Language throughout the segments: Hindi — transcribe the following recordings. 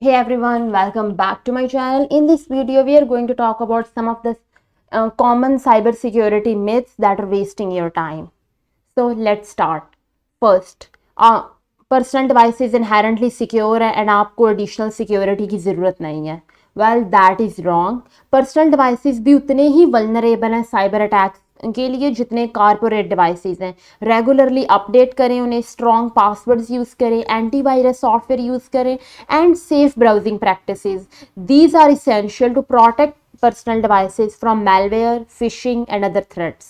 Hey everyone, welcome back to my channel. In this video, we are going to talk about some of the common cybersecurity myths that are wasting your time. So let's start. First, personal device is inherently secure and आपको additional security की ज़रूरत नहीं है. Well, that is wrong. Personal devices भी उतने ही vulnerable हैं cyber attacks के लिए जितने कारपोरेट डिवाइसेस हैं. रेगुलरली अपडेट करें उन्हें, स्ट्रॉन्ग पासवर्ड्स यूज़ करें, एंटीवायरस सॉफ्टवेयर यूज़ करें and safe browsing practices. These are essential to protect personal devices from malware, phishing and other threats.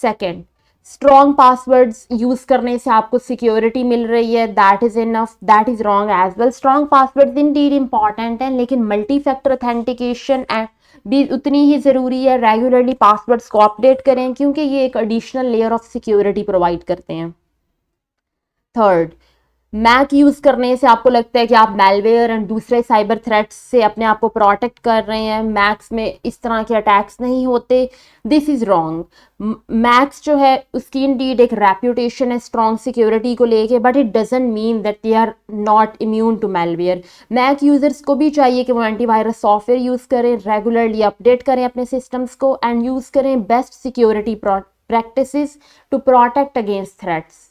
Second, strong passwords use करने से आपको सिक्योरिटी मिल रही है, that is enough. That is wrong as well. Strong passwords indeed important हैं, लेकिन मल्टी फैक्टर ऑथेंटिकेशन भी उतनी ही ज़रूरी है. रेगुलरली पासवर्ड्स को अपडेट करें क्योंकि ये एक additional layer of security provide करते हैं. थर्ड, मैक यूज़ करने से आपको लगता है कि आप मेलवेयर एंड दूसरे साइबर थ्रेट्स से अपने आप को प्रोटेक्ट कर रहे हैं. मैक्स में इस तरह के अटैक्स नहीं होते. This is wrong. मैक्स जो है उसकी इंडीड एक रेप्यूटेशन है स्ट्रॉन्ग सिक्योरिटी को लेके, but it doesn't mean that they are not immune to malware. Mac users को भी चाहिए कि वो एंटीवायरस सॉफ्टवेयर यूज़ करें, रेगुलरली अपडेट करें अपने सिस्टम्स को एंड यूज़ करें best security practices to protect against threats.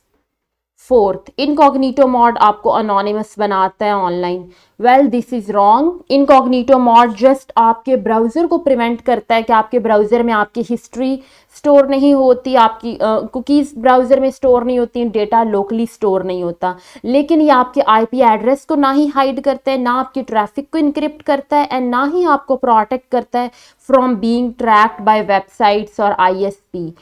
Fourth, incognito mode आपको अनोनिमस बनाता है online. Well, this is wrong. Incognito mode just आपके ब्राउज़र को प्रिवेंट करता है कि आपके ब्राउज़र में आपकी हिस्ट्री स्टोर नहीं होती, आपकी कुकीज़ ब्राउज़र में स्टोर नहीं होती, डेटा लोकली स्टोर नहीं होता. लेकिन ये आपके आईपी एड्रेस को ना ही हाइड करता है, ना आपकी ट्रैफिक को इनक्रिप्ट करता है एंड ना ही आपको प्रोटेक्ट करता है from being tracked by websites और आईएसपी.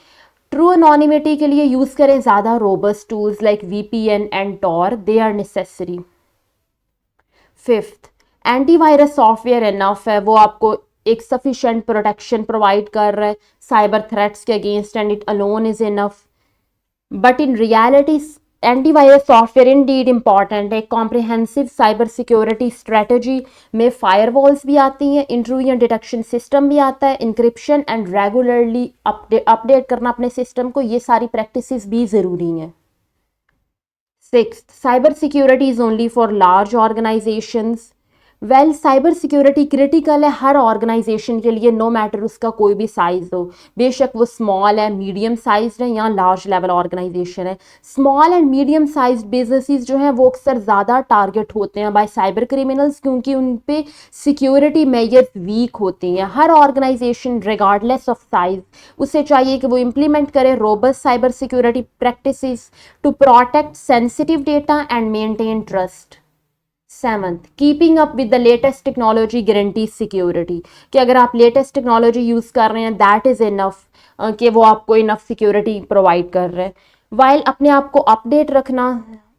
ट्रू अनोनिमिटी के लिए यूज़ करें ज़्यादा robust tools like VPN and Tor. They are necessary. Fifth, antivirus software enough है, वो आपको एक सफिशेंट प्रोटेक्शन प्रोवाइड कर रहा है साइबर थ्रेट्स के against and it alone is enough. But in reality antivirus software Indeed important है. कॉम्प्रिहेंसिव साइबर सिक्योरिटी स्ट्रेटजी में फायरवॉल्स भी आती हैं, इंट्रूजन डिटेक्शन सिस्टम भी आता है, इंक्रिप्शन एंड रेगुलरली अपडेट करना अपने सिस्टम को. ये सारी प्रैक्टिसेस भी ज़रूरी हैं. Sixth, cyber security is only for large organisations. Well, cyber security critical है हर ऑर्गेनाइजेशन के लिए, नो मैटर उसका कोई भी साइज़ हो, बेशक वो स्मॉल है, मीडियम साइज है या लार्ज लेवल ऑर्गेनाइजेशन है. Small and medium size businesses जो हैं वो अक्सर ज़्यादा टारगेट होते हैं बाय साइबर क्रिमिनल्स क्योंकि उन पे सिक्योरिटी मेजर्स वीक होती हैं. हर ऑर्गेनाइजेशन रिगार्डलेस ऑफ साइज उसे चाहिए कि वो इम्प्लीमेंट करे robust cyber security practices to protect sensitive data and maintain trust. Seventh, keeping up with the latest technology guarantees security. कि अगर आप लेटेस्ट टेक्नोलॉजी यूज़ कर रहे हैं दैट इज़ इनफ कि वो आपको इनफ सिक्योरिटी प्रोवाइड कर रहे हैं. वाइल अपने आप को अपडेट रखना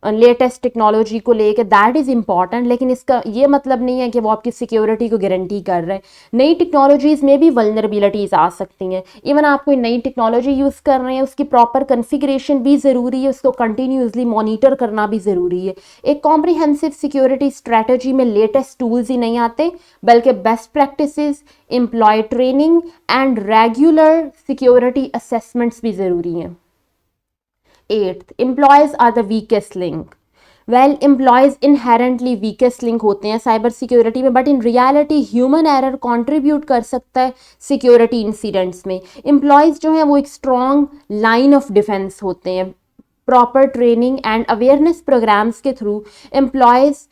लेटेस्ट टेक्नोलॉजी को लेके दैट इज़ इम्पॉर्टेंट, लेकिन इसका ये मतलब नहीं है कि वो आपकी सिक्योरिटी को गारंटी कर रहे हैं. नई टेक्नोलॉजीज़ में भी वल्नरेबिलिटीज़ आ सकती हैं. इवन आप कोई नई टेक्नोलॉजी यूज़ कर रहे हैं उसकी प्रॉपर कन्फिग्रेशन भी ज़रूरी है, उसको कंटिन्यूसली मॉनिटर करना भी ज़रूरी है. एक कॉम्प्रिहेंसिव सिक्योरिटी स्ट्रैटेजी में लेटेस्ट टूल्स ही नहीं आते बल्कि best practices, employee training and regular security assessments भी ज़रूरी हैं. Eighth, employees are the weakest link. Well, employees inherently weakest link होते हैं साइबर सिक्योरिटी में, but in reality human error contribute कर सकता है सिक्योरिटी इंसिडेंट्स में. एम्प्लॉयज़ जो हैं वो एक स्ट्रॉन्ग लाइन ऑफ डिफेंस होते हैं. Proper training and awareness programmes के थ्रू एम्प्लॉयज़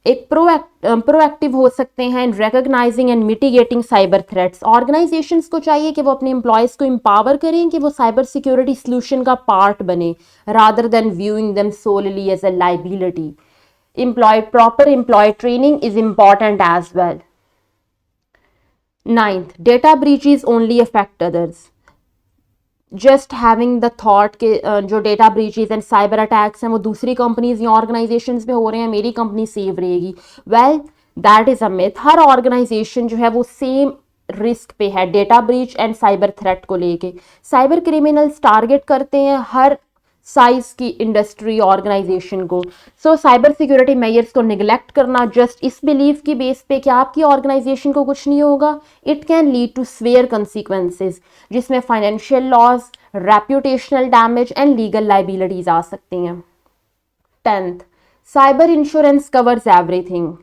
एक प्रोएक्टिव हो सकते हैं in recognising and mitigating cyber threats. Organisations को चाहिए कि वो अपने एम्प्लॉयज़ को एम्पावर करें कि वो साइबर सिक्योरिटी सोल्यूशन का पार्ट बने rather than viewing them solely as a liability. Proper employee training is important as well. Ninth, data breaches only affect others. Just having the thought के जो data breaches and cyber attacks हैं वो दूसरी कंपनीज या ऑर्गेनाइजेशंस पे हो रहे हैं, मेरी कंपनी सेव रहेगी. Well, that is a myth. हर ऑर्गेनाइजेशन जो है वो सेम रिस्क पे है data breach and cyber threat को लेके. साइबर क्रिमिनल्स टारगेट करते हैं हर साइज की इंडस्ट्री ऑर्गेनाइजेशन को. सो साइबर सिक्योरिटी मेजर्स को निगलेक्ट करना जस्ट इस बिलीफ की बेस पे कि आपकी ऑर्गेनाइजेशन को कुछ नहीं होगा, it can lead to severe consequences जिसमें financial loss, reputational damage and legal liabilities आ सकती हैं. Tenth, cyber insurance covers everything.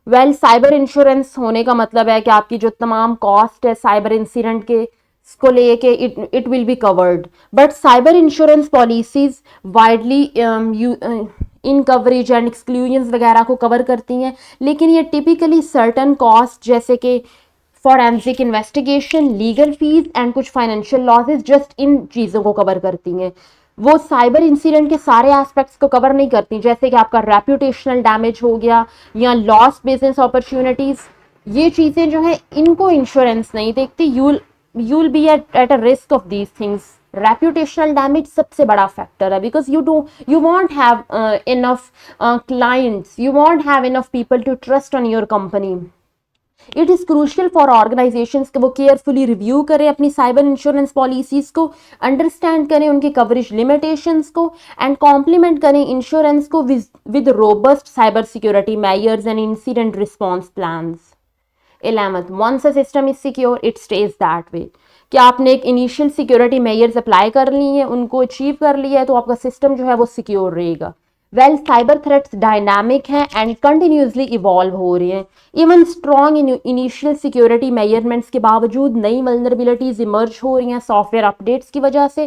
Well cyber insurance होने का मतलब है कि आपकी जो तमाम कॉस्ट है साइबर इंसिडेंट के को लेके it will be covered, but cyber insurance policies widely in coverage and exclusions वगैरह को कवर करती हैं, लेकिन ये टिपिकली सर्टन कॉस्ट जैसे कि forensic investigation, legal fees and कुछ फाइनेंशियल लॉसेस, जस्ट इन चीज़ों को कवर करती हैं। वो साइबर इंसिडेंट के सारे एस्पेक्ट्स को कवर नहीं करती, जैसे कि आपका रेप्यूटेशनल डैमेज हो गया या लॉस्ट बिजनेस अपॉर्चुनिटीज। ये चीज़ें जो है इनको इंश्योरेंस नहीं देखती। You'll be at a risk of these things. Reputational damage सबसे बड़ा फैक्टर है, because you won't have enough clients, you won't have enough people to trust on your company. It is crucial for organisations कि वो केयरफुली रिव्यू करें अपनी साइबर इंश्योरेंस पॉलिसीज़ को, अंडरस्टैंड करें उनकी कवरेज लिमिटेशंस को एंड कॉम्प्लीमेंट करें इंश्योरेंस को with robust cyber security measures and incident response plans. 11th, once a system is secure it stays that way। कि आपने एक इनिशियल सिक्योरिटी मेजर्स अप्लाई कर ली है, उनको अचीव कर लिया है, तो आपका सिस्टम जो है वो सिक्योर रहेगा। वेल साइबर थ्रेट्स डायनामिक हैं एंड कंटिन्यूसली इवॉल्व हो रहे हैं। Even strong initial security measurements के बावजूद नई वल्नरेबिलिटीज इमर्ज हो रही हैं सॉफ्टवेयर अपडेट्स की वजह से,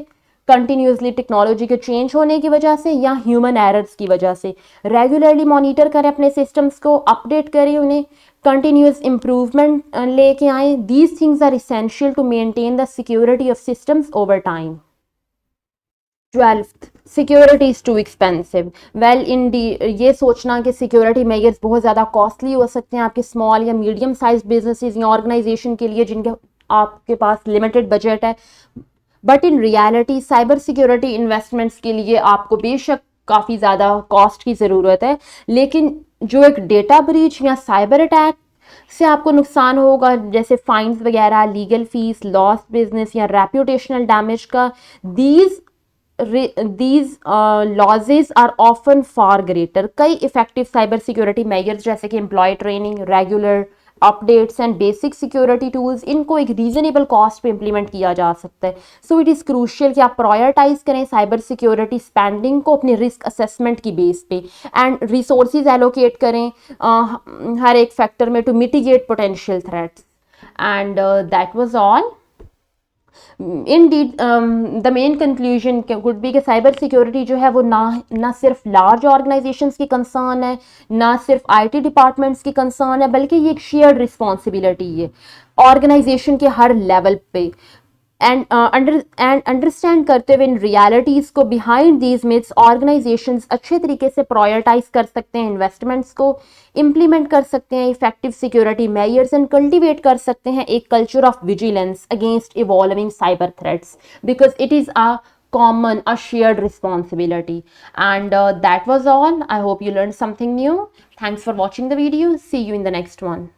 कंटिन्यूसली टेक्नोलॉजी के चेंज होने की वजह से या ह्यूमन एरर्स की वजह से। रेगुलरली मॉनिटर करें अपने सिस्टम्स को, अपडेट करें उन्हें, कंटिन्यूस इम्प्रूवमेंट लेके आए। These things are essential to maintain the security of systems over time. 12th, security is too expensive. Well indeed ये सोचना कि सिक्योरिटी मेजर्स बहुत ज़्यादा कॉस्टली हो सकते हैं आपके स्मॉल या मीडियम साइज बिजनेसेस या ऑर्गेनाइजेशन के लिए जिनके आपके पास लिमिटेड बजट है, but in reality cyber security investments के लिए आपको बेशक काफ़ी ज़्यादा कॉस्ट की ज़रूरत है, लेकिन जो एक डेटा ब्रीच या साइबर अटैक से आपको नुकसान होगा जैसे फाइन्स वगैरह, लीगल फीस, लॉस बिजनेस या रेप्यूटेशनल डैमेज का, these losses are often far greater। कई इफेक्टिव साइबर सिक्योरिटी मेजर्स जैसे कि employee training, regular updates and basic security tools, इनको एक रीजनेबल कॉस्ट पे इंप्लीमेंट किया जा सकता है। सो इट इज़ क्रूशियल कि आप प्रायोरिटाइज करें साइबर सिक्योरिटी स्पेंडिंग को अपने रिस्क असेसमेंट की बेस पे एंड रिसोर्सेज एलोकेट करें हर एक फैक्टर में to mitigate potential threats. And that was all. Indeed, the main conclusion would be कि साइबर सिक्योरिटी जो है वो ना सिर्फ लार्ज ऑर्गेनाइजेशंस की कंसर्न है, ना सिर्फ आईटी डिपार्टमेंट्स की कंसर्न है, बल्कि ये एक शेयर्ड रिस्पॉन्सिबिलिटी है ऑर्गेनाइजेशन के हर लेवल पे। एंड अंडरस्टैंड करते हुए इन रियलिटीज़ को बिहाइंड दीज मिथ्स ऑर्गेनाइजेशंस अच्छे तरीके से प्रायोरिटाइज कर सकते हैं इन्वेस्टमेंट्स को, इम्प्लीमेंट कर सकते हैं effective security measures and cultivate कर सकते हैं एक culture of vigilance against evolving cyber threats, because it is a shared responsibility। And that was all। I hope you learned something new। Thanks for watching the video। See you in the next one।